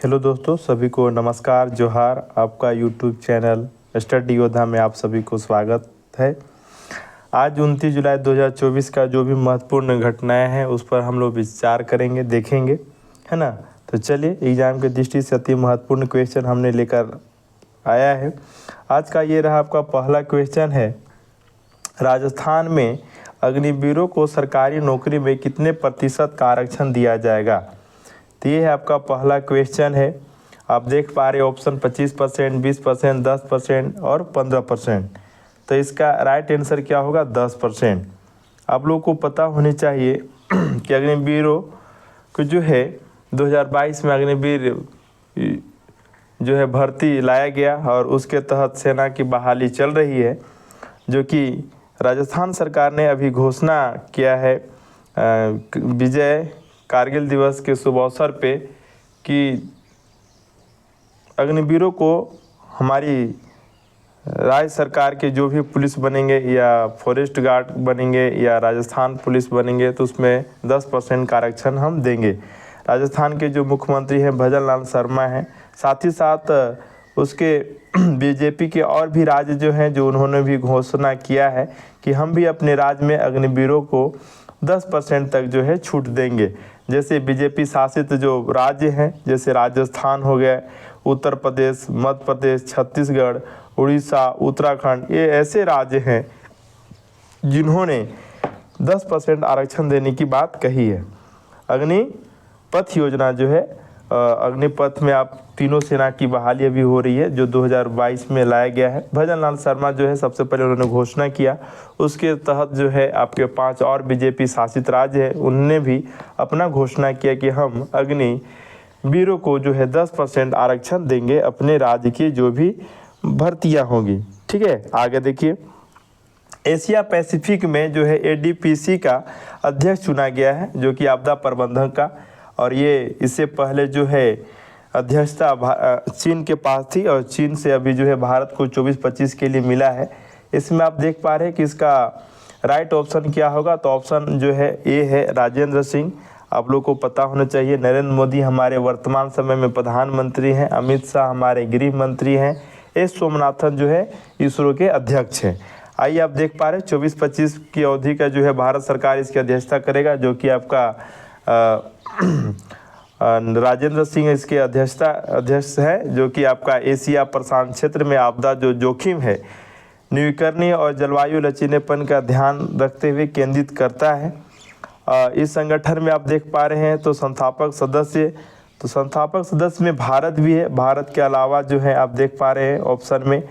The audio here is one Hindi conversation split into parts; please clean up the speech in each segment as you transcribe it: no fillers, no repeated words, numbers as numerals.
हेलो दोस्तों, सभी को नमस्कार, जोहार। आपका यूट्यूब चैनल स्टडी योद्धा में आप सभी को स्वागत है। आज 29 जुलाई 2024 का जो भी महत्वपूर्ण घटनाएं हैं उस पर हम लोग विचार करेंगे, देखेंगे, है ना। तो चलिए, एग्जाम की दृष्टि से अति महत्वपूर्ण क्वेश्चन हमने लेकर आया है। आज का ये रहा आपका पहला क्वेश्चन है, राजस्थान में अग्निवीरों को सरकारी नौकरी में कितने प्रतिशत का आरक्षण दिया जाएगा। तो ये है आपका पहला क्वेश्चन है। आप देख पा रहे ऑप्शन 25%, 20%, 10% और 15%। तो इसका राइट आंसर क्या होगा, 10%। आप लोगों को पता होनी चाहिए कि अग्निवीरों को जो है 2022 में अग्निवीर जो है भर्ती लाया गया और उसके तहत सेना की बहाली चल रही है, जो कि राजस्थान सरकार ने अभी घोषणा किया है विजय कारगिल दिवस के शुभ अवसर पे कि अग्निवीरों को हमारी राज्य सरकार के जो भी पुलिस बनेंगे या फॉरेस्ट गार्ड बनेंगे या राजस्थान पुलिस बनेंगे तो उसमें 10% का आरक्षण हम देंगे। राजस्थान के जो मुख्यमंत्री हैं भजन लाल शर्मा हैं, साथ ही साथ उसके बीजेपी के और भी राज्य जो हैं जो उन्होंने भी घोषणा किया है कि हम भी अपने राज्य में अग्निवीरों को 10% तक जो है छूट देंगे। जैसे बीजेपी शासित जो राज्य हैं, जैसे राजस्थान हो गया, उत्तर प्रदेश, मध्य प्रदेश, छत्तीसगढ़, उड़ीसा, उत्तराखंड, ये ऐसे राज्य हैं जिन्होंने 10% आरक्षण देने की बात कही है। अग्निपथ योजना जो है, अग्निपथ में आप तीनों सेना की बहाली अभी हो रही है जो 2022 में लाया गया है। भजन लाल शर्मा जो है सबसे पहले उन्होंने घोषणा किया, उसके तहत जो है आपके 5 और बीजेपी शासित राज्य है, उनने भी अपना घोषणा किया कि हम अग्निवीरों को जो है 10% आरक्षण देंगे अपने राज्य की जो भी भर्तियाँ होंगी। ठीक है, आगे देखिए, एशिया पैसिफिक में जो है एडीपीसी का अध्यक्ष चुना गया है जो कि आपदा प्रबंधन का, और ये इससे पहले जो है अध्यक्षता चीन के पास थी और चीन से अभी जो है भारत को 24-25 के लिए मिला है। इसमें आप देख पा रहे हैं कि इसका राइट ऑप्शन क्या होगा, तो ऑप्शन जो है ए है राजेंद्र सिंह। आप लोग को पता होना चाहिए नरेंद्र मोदी हमारे वर्तमान समय में प्रधानमंत्री हैं, अमित शाह हमारे गृह मंत्री हैं, एस सोमनाथन जो है इसरो के अध्यक्ष हैं। आइए आप देख पा रहे हैं 24-25 की अवधि का जो है भारत सरकार इसकी अध्यक्षता करेगा, जो कि आपका राजेंद्र सिंह इसके अध्यक्ष है, जो कि आपका एशिया प्रशांत क्षेत्र में आपदा जो जोखिम है, नवीकरणीय और जलवायु लचीलेपन का ध्यान रखते हुए केंद्रित करता है। इस संगठन में आप देख पा रहे हैं तो संस्थापक सदस्य में भारत भी है। भारत के अलावा जो है आप देख पा रहे हैं ऑप्शन में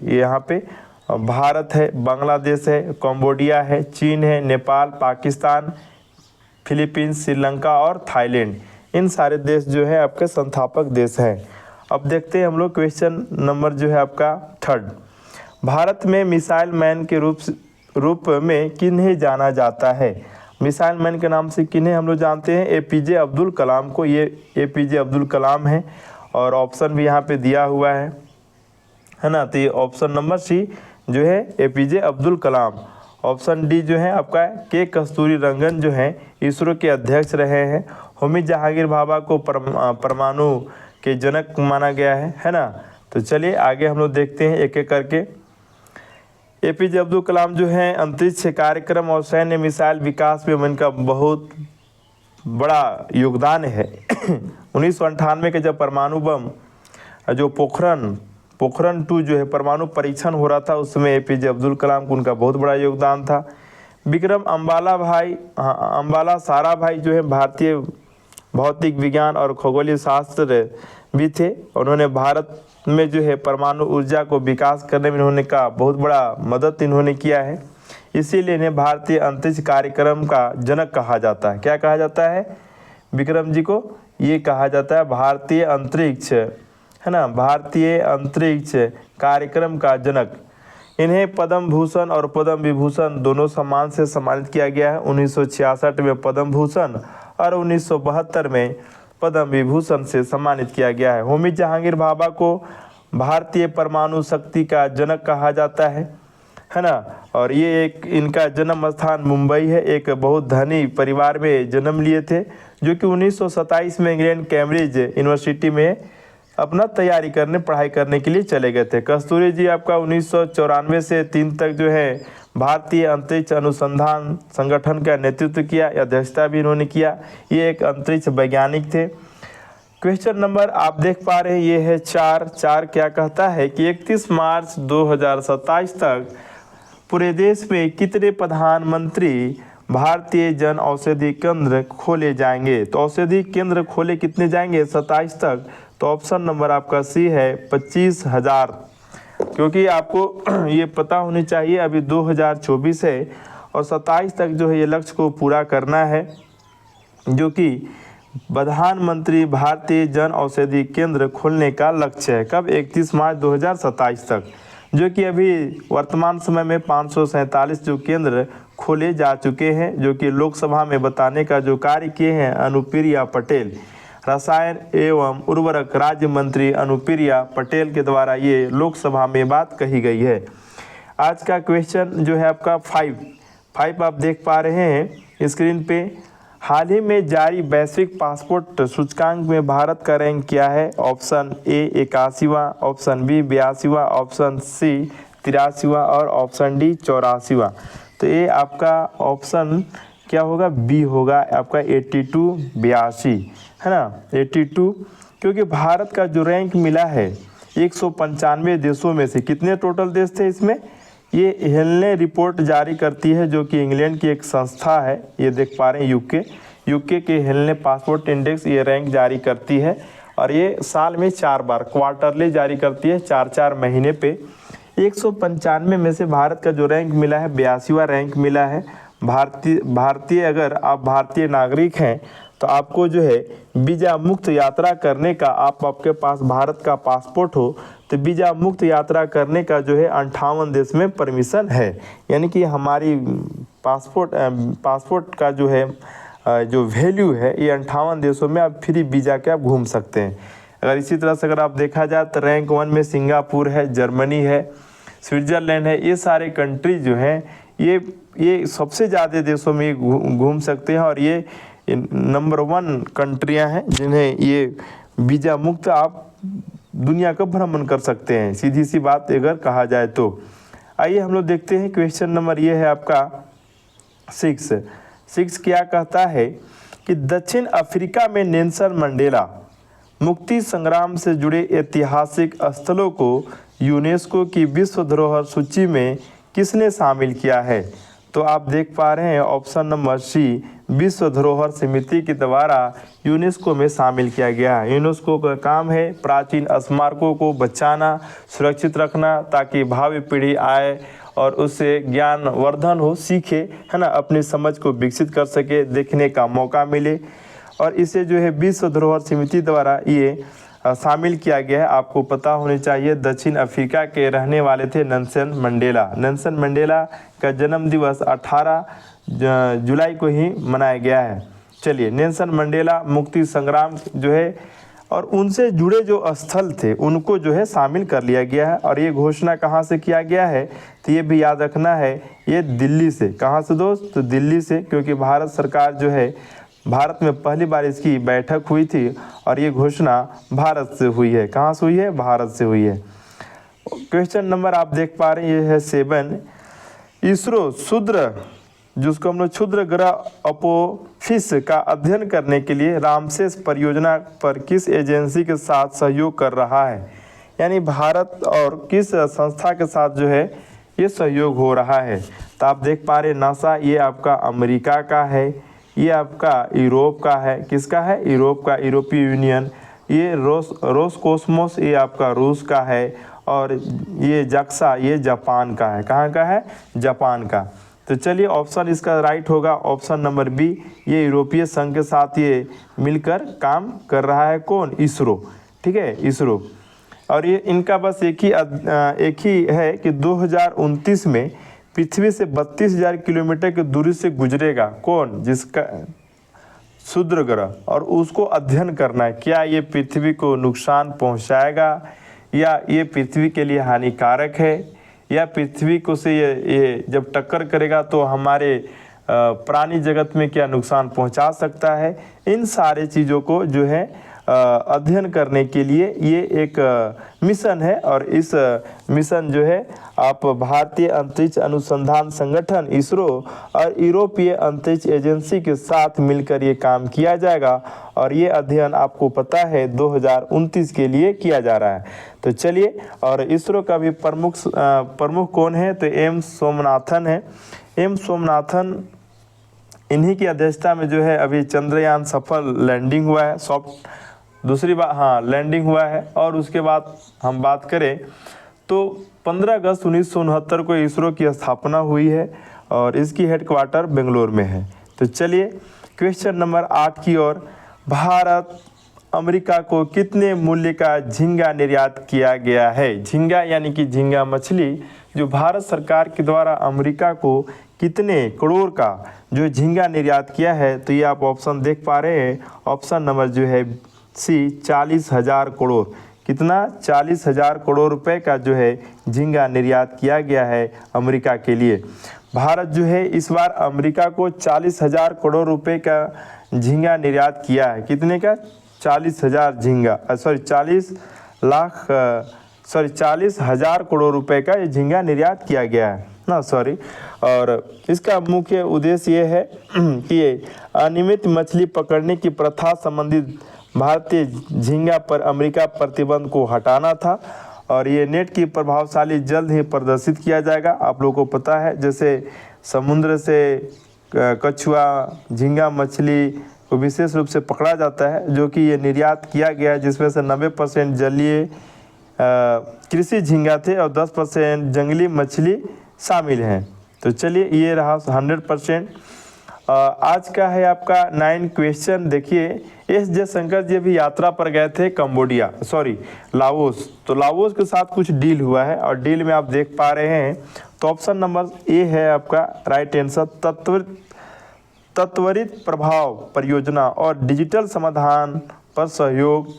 यहाँ पे भारत है, बांग्लादेश है, कंबोडिया है, चीन है, नेपाल, पाकिस्तान, फिलीपींस, श्रीलंका और थाईलैंड, इन सारे देश जो है आपके संस्थापक देश हैं। अब देखते हैं हम लोग क्वेश्चन नंबर जो है आपका 3rd। भारत में मिसाइल मैन के रूप में किन्हें जाना जाता है। मिसाइल मैन के नाम से किन्हें हम लोग जानते हैं, एपीजे अब्दुल कलाम को। ये एपीजे अब्दुल कलाम है और ऑप्शन भी यहाँ पे दिया हुआ है ना। तो ये ऑप्शन नंबर सी जो है APJ Abdul Kalam. Option D जो है आपका के कस्तूरी रंगन जो है इसरो के अध्यक्ष रहे हैं। होमी जहांगीर भाभा को परमाणु के जनक माना गया है ना। तो चलिए आगे हम लोग देखते हैं एक एक करके। एपीजे अब्दुल कलाम जो है अंतरिक्ष कार्यक्रम और सैन्य मिसाइल विकास में उनका बहुत बड़ा योगदान है। 1998 के जब परमाणु बम जो पोखरण 2 जो है परमाणु परीक्षण हो रहा था, उसमें एपीजे अब्दुल कलाम को उनका बहुत बड़ा योगदान था। विक्रम अम्बाला साराभाई जो है भारतीय भौतिक विज्ञान और खगोलीय शास्त्र भी थे। उन्होंने भारत में जो है परमाणु ऊर्जा को विकास करने में उन्होंने का बहुत बड़ा मदद इन्होंने किया है, इसीलिए इन्हें भारतीय अंतरिक्ष कार्यक्रम का जनक कहा जाता है। क्या कहा जाता है विक्रम जी को, ये कहा जाता है भारतीय अंतरिक्ष, है ना, भारतीय अंतरिक्ष कार्यक्रम का जनक। इन्हें पद्म भूषण और पद्म विभूषण दोनों सम्मान से सम्मानित किया गया है। 1966 में पद्म भूषण और 1972 में पद्म विभूषण से सम्मानित किया गया है। होमी जहांगीर भाभा को भारतीय परमाणु शक्ति का जनक कहा जाता है ना। और ये एक इनका जन्म स्थान मुंबई है। एक बहुत धनी परिवार में जन्म लिए थे जो कि 1927 में इंग्लैंड कैम्ब्रिज यूनिवर्सिटी में अपना तैयारी करने पढ़ाई करने के लिए चले गए थे। कस्तूरी जी आपका 1994 से 3 तक जो है भारतीय अंतरिक्ष अनुसंधान संगठन का नेतृत्व किया, अध्यक्षता भी इन्होंने किया। ये एक अंतरिक्ष वैज्ञानिक थे। क्वेश्चन नंबर आप देख पा रहे हैं ये है 4 क्या कहता है कि 31 मार्च 2027 तक पूरे देश में कितने प्रधानमंत्री भारतीय जन औषधि केंद्र खोले जाएंगे। तो औषधि केंद्र खोले कितने जाएंगे 27 तक, तो ऑप्शन नंबर आपका सी है 25,000। क्योंकि आपको ये पता होनी चाहिए अभी 2024 है और 27 तक जो है ये लक्ष्य को पूरा करना है, जो कि प्रधानमंत्री भारतीय जन औषधि केंद्र खोलने का लक्ष्य है। कब? 31 मार्च 2027 तक, जो कि अभी वर्तमान समय में 547 जो केंद्र खोले जा चुके हैं, जो कि लोकसभा में बताने का जो कार्य किए हैं अनुप्रिया पटेल, रसायन एवं उर्वरक राज्य मंत्री अनुप्रिया पटेल के द्वारा ये लोकसभा में बात कही गई है। आज का क्वेश्चन जो है आपका 5 आप देख पा रहे हैं स्क्रीन पे। हाल ही में जारी वैश्विक पासपोर्ट सूचकांक में भारत का रैंक क्या है? ऑप्शन ए 81वां, ऑप्शन बी 82वां, ऑप्शन सी 83वां और ऑप्शन डी 84वां। तो ये आपका ऑप्शन क्या होगा? बी होगा आपका 82 82, है ना 82। क्योंकि भारत का जो रैंक मिला है 195 देशों में से, कितने टोटल देश थे इसमें? ये हेलने रिपोर्ट जारी करती है, जो कि इंग्लैंड की एक संस्था है। ये देख पा रहे हैं यूके के हेलने पासपोर्ट इंडेक्स ये रैंक जारी करती है और ये साल में 4 बार क्वार्टरली जारी करती है, 4 महीने पे। 195 में से भारत का जो रैंक मिला है 82वां रैंक मिला है। भारतीय अगर आप भारतीय नागरिक हैं तो आपको जो है वीज़ा मुक्त यात्रा करने का, आपके पास भारत का पासपोर्ट हो तो वीज़ा मुक्त यात्रा करने का जो है 58 देश में परमिशन है। यानी कि हमारी पासपोर्ट का जो है जो वैल्यू है ये 58 देशों में आप फ्री वीज़ा के आप घूम सकते हैं। अगर इसी तरह से अगर आप देखा जाए तो रैंक 1 में सिंगापुर है, जर्मनी है, स्विट्ज़रलैंड है। ये सारे कंट्री जो हैं ये सबसे ज़्यादा देशों में घूम सकते हैं और ये नंबर 1 कंट्रियां हैं जिन्हें ये वीज़ा मुक्त आप दुनिया का भ्रमण कर सकते हैं, सीधी सी बात अगर कहा जाए तो। आइए हम लोग देखते हैं क्वेश्चन नंबर ये है आपका 6 क्या कहता है कि दक्षिण अफ्रीका में नेल्सन मंडेला मुक्ति संग्राम से जुड़े ऐतिहासिक स्थलों को यूनेस्को की विश्व धरोहर सूची में किसने शामिल किया है? तो आप देख पा रहे हैं ऑप्शन नंबर सी विश्व धरोहर समिति के द्वारा यूनेस्को में शामिल किया गया है। यूनेस्को का काम है प्राचीन स्मारकों को बचाना, सुरक्षित रखना, ताकि भावी पीढ़ी आए और उससे ज्ञान वर्धन हो, सीखे, है ना, अपनी समझ को विकसित कर सके, देखने का मौका मिले। और इसे जो है विश्व धरोहर समिति द्वारा ये शामिल किया गया है। आपको पता होनी चाहिए दक्षिण अफ्रीका के रहने वाले थे नेल्सन मंडेला। नेल्सन मंडेला का जन्म दिवस 18 जुलाई को ही मनाया गया है। चलिए, नेल्सन मंडेला मुक्ति संग्राम जो है और उनसे जुड़े जो स्थल थे उनको जो है शामिल कर लिया गया है। और ये घोषणा कहाँ से किया गया है? तो ये भी याद रखना है, ये दिल्ली से। कहाँ से दोस्त? तो दिल्ली से, क्योंकि भारत सरकार जो है भारत में पहली बार इसकी बैठक हुई थी और ये घोषणा भारत से हुई है। कहाँ से हुई है? भारत से हुई है। क्वेश्चन नंबर आप देख पा रहे हैं ये है 7। इसरो क्षुद्र, जिसको हम लोग क्षुद्र ग्रह अपोफिस का अध्ययन करने के लिए रामसेस परियोजना पर किस एजेंसी के साथ सहयोग कर रहा है? यानी भारत और किस संस्था के साथ जो है ये सहयोग हो रहा है? तो आप देख पा रहे नासा, ये आपका अमेरिका का है, ये आपका यूरोप का है। किसका है? यूरोप का, यूरोपीय यूनियन। ये रोसकोस्मोस ये आपका रूस का है और ये जक्सा ये जापान का है। कहाँ का है? जापान का। तो चलिए ऑप्शन इसका राइट होगा ऑप्शन नंबर बी। ये यूरोपीय संघ के साथ ये मिलकर काम कर रहा है। कौन? इसरो। ठीक है, इसरो। और ये इनका बस एक ही है कि 2029 में पृथ्वी से 32,000 किलोमीटर की दूरी से गुजरेगा। कौन? जिसका क्षुद्र ग्रह, और उसको अध्ययन करना है क्या ये पृथ्वी को नुकसान पहुंचाएगा या ये पृथ्वी के लिए हानिकारक है, या पृथ्वी को से ये जब टक्कर करेगा तो हमारे प्राणी जगत में क्या नुकसान पहुंचा सकता है, इन सारे चीज़ों को जो है अध्ययन करने के लिए ये एक मिशन है। और इस मिशन जो है आप भारतीय अंतरिक्ष अनुसंधान संगठन इसरो और यूरोपीय अंतरिक्ष एजेंसी के साथ मिलकर ये काम किया जाएगा। और ये अध्ययन आपको पता है 2029 के लिए किया जा रहा है। तो चलिए, और इसरो का भी प्रमुख कौन है, तो एम सोमनाथन है। एम सोमनाथन, इन्हीं की अध्यक्षता में जो है अभी चंद्रयान सफल लैंडिंग हुआ है, सॉफ्ट दूसरी बात, हाँ लैंडिंग हुआ है। और उसके बाद हम बात करें तो 15 अगस्त 1969 को इसरो की स्थापना हुई है और इसकी हेडक्वार्टर बेंगलोर में है। तो चलिए क्वेश्चन नंबर 8 की ओर। भारत अमेरिका को कितने मूल्य का झींगा निर्यात किया गया है? झींगा यानी कि झींगा मछली जो भारत सरकार के द्वारा अमेरिका को कितने करोड़ का जो झींगा निर्यात किया है, तो ये आप ऑप्शन देख पा रहे हैं। ऑप्शन नंबर जो है सी 40,000 करोड़। कितना? 40,000 करोड़ रुपए का जो है झींगा निर्यात किया गया है अमेरिका के लिए। भारत जो है इस बार अमेरिका को 40,000 करोड़ रुपए का झींगा निर्यात किया है। कितने का? 40,000 झींगा, सॉरी 40,000 करोड़ रुपए का ये झींगा निर्यात किया गया है ना, सॉरी। और इसका मुख्य उद्देश्य ये है कि अनियमित मछली पकड़ने की प्रथा संबंधित भारतीय झींगा पर अमेरिका प्रतिबंध को हटाना था। और ये नेट की प्रभावशाली जल्द ही प्रदर्शित किया जाएगा। आप लोगों को पता है जैसे समुद्र से कछुआ झींगा मछली को विशेष रूप से पकड़ा जाता है, जो कि ये निर्यात किया गया है, जिसमें से 90% जलीय कृषि झींगा थे और 10% जंगली मछली शामिल हैं। तो चलिए ये रहा 100%। आज का है आपका 9 क्वेश्चन। देखिए एस जयशंकर जी भी यात्रा पर गए थे लाओस। तो लाओस के साथ कुछ डील हुआ है और डील में आप देख पा रहे हैं। तो ऑप्शन नंबर ए है आपका राइट आंसर। त्वरित प्रभाव परियोजना और डिजिटल समाधान पर सहयोग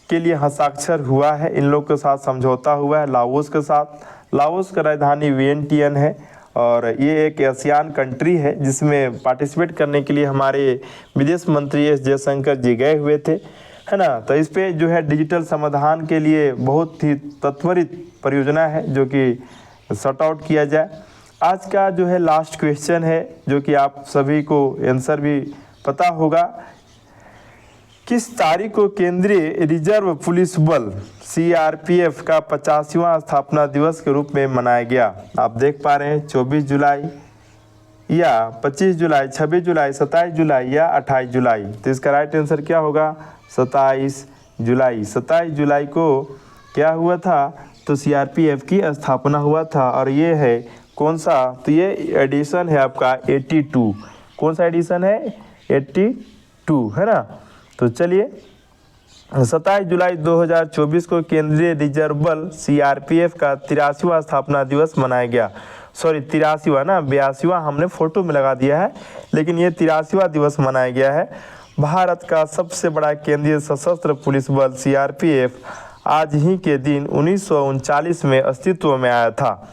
के लिए हस्ताक्षर हुआ है। इन लोग के साथ समझौता हुआ है लाओस के साथ। लाओस का राजधानी वियंटियन है और ये एक एशियान कंट्री है जिसमें पार्टिसिपेट करने के लिए हमारे विदेश मंत्री एस जयशंकर जी गए हुए थे, है ना। तो इस पे जो है डिजिटल समाधान के लिए बहुत ही त्वरित परियोजना है जो कि सॉर्ट आउट किया जाए। आज का जो है लास्ट क्वेश्चन है जो कि आप सभी को आंसर भी पता होगा। किस तारीख को केंद्रीय रिजर्व पुलिस बल CRPF का 50वां स्थापना दिवस के रूप में मनाया गया? आप देख पा रहे हैं 24 जुलाई या 25 जुलाई, 26 जुलाई, 27 जुलाई या 28 जुलाई। तो इसका राइट आंसर क्या होगा? 27 जुलाई। 27 जुलाई को क्या हुआ था? तो CRPF की स्थापना हुआ था। और ये है कौन सा? तो ये एडिशन है आपका 82। कौन सा एडिशन है? 82, है ना। तो चलिए 27 जुलाई 2024 को केंद्रीय रिजर्व बल CRPF का 83वां स्थापना दिवस मनाया गया। सॉरी 83वां ना, 82वां हमने फोटो में लगा दिया है, लेकिन ये 83वां दिवस मनाया गया है। भारत का सबसे बड़ा केंद्रीय सशस्त्र पुलिस बल CRPF आज ही के दिन 1939 में अस्तित्व में आया था।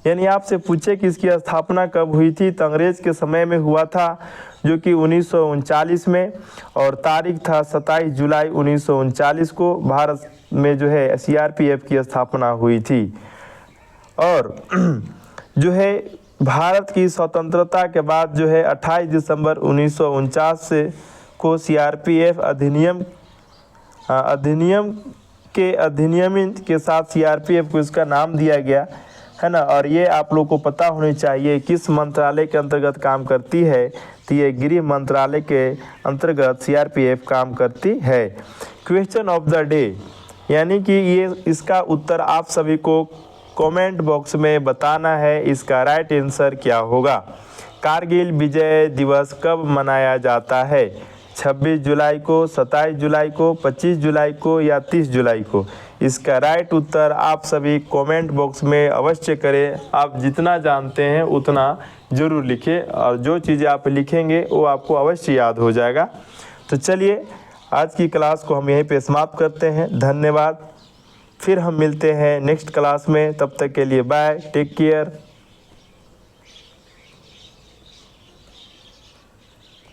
यानी आपसे पूछे कि इसकी स्थापना कब हुई थी, तो अंग्रेज के समय में हुआ था जो कि 1939 में, और तारीख था 27 जुलाई 1939 को भारत में जो है CRPF की स्थापना हुई थी। और जो है भारत की स्वतंत्रता के बाद जो है 28 दिसंबर 1949 से को CRPF अधिनियम के साथ CRPF को इसका नाम दिया गया, है ना। और ये आप लोग को पता होनी चाहिए किस मंत्रालय के अंतर्गत काम करती है, तो ये गृह मंत्रालय के अंतर्गत CRPF काम करती है। क्वेश्चन ऑफ द डे, यानी कि ये इसका उत्तर आप सभी को कमेंट बॉक्स में बताना है। इसका राइट आंसर क्या होगा? कारगिल विजय दिवस कब मनाया जाता है? 26 जुलाई को, 27 जुलाई को, 25 जुलाई को या 30 जुलाई को? इसका राइट उत्तर आप सभी कमेंट बॉक्स में अवश्य करें। आप जितना जानते हैं उतना ज़रूर लिखें और जो चीज़ें आप लिखेंगे वो आपको अवश्य याद हो जाएगा। तो चलिए आज की क्लास को हम यहीं पे समाप्त करते हैं। धन्यवाद। फिर हम मिलते हैं नेक्स्ट क्लास में। तब तक के लिए बाय, टेक केयर।